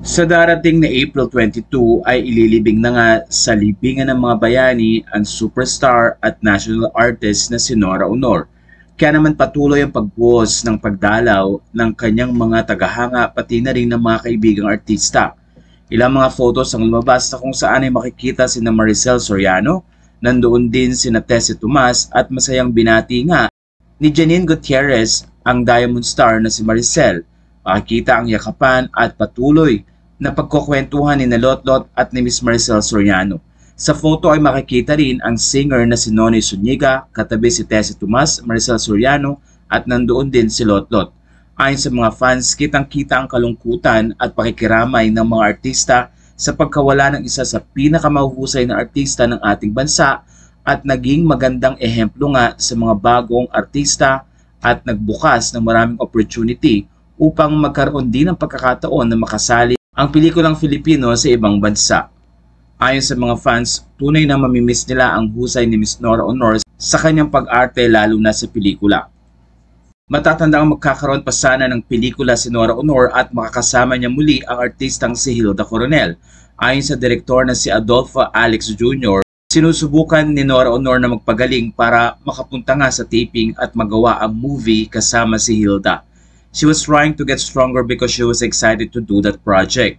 Sa darating na April 22 ay ililibing na nga sa libingan ng mga bayani ang superstar at national artist na si Nora Aunor. Kaya naman patuloy ang pagbuhos ng pagdalaw ng kanyang mga tagahanga pati na rin ng mga kaibigang artista. Ilang mga photos ang lumabas na kung saan ay makikita sina Maricel Soriano, nandoon din sina Tessie Tomas at masayang binati nga ni Janine Gutierrez ang Diamond Star na si Maricel. Makikita ang yakapan at patuloy na pagkukwentuhan ni Lotlot at ni Miss Maricel Soriano. Sa photo ay makikita rin ang singer na si Nonny Zuniga, katabi si Tessie Tomas, Maricel Soriano at nandoon din si Lotlot. Ayon sa mga fans, kitang-kita ang kalungkutan at pakikiramay ng mga artista sa pagkawala ng isa sa pinakamahuhusay na artista ng ating bansa at naging magandang ehemplo nga sa mga bagong artista at nagbukas ng maraming opportunity upang magkaroon din ng pagkakataon na makasali ang pelikulang Filipino sa ibang bansa. Ayon sa mga fans, tunay na mamimiss nila ang husay ni Miss Nora Aunor sa kanyang pag-arte lalo na sa pelikula. Matatandang magkakaroon pa sana ng pelikula si Nora Aunor at makakasama niya muli ang artistang si Hilda Coronel. Ayon sa direktor na si Adolfo Alex Jr., sinusubukan ni Nora Aunor na magpagaling para makapunta nga sa taping at magawa ang movie kasama si Hilda. She was trying to get stronger because she was excited to do that project.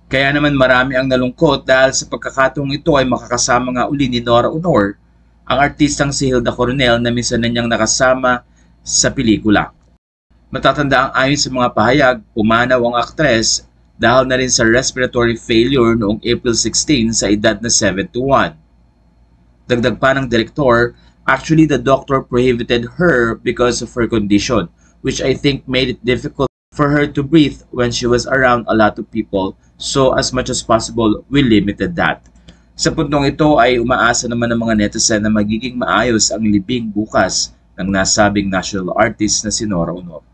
Kaya naman marami ang nalungkot dahil sa pagkakataong ito ay makakasama nga uli ni Nora Aunor ang artistang si Hilda Coronel na minsan na niyang nakasama sa pelikula. Matatanda ang ayon sa mga pahayag, pumanaw ang aktres dahil na rin sa respiratory failure noong April 16 sa edad na 71. Dagdag pa ng direktor, actually the doctor prohibited her because of her condition, which I think made it difficult for her to breathe when she was around a lot of people, so as much as possible, we limited that. Sa puntong ito ay umaasa naman ng mga netizen na magiging maayos ang libing bukas ng nasabing national artist na si Nora Aunor.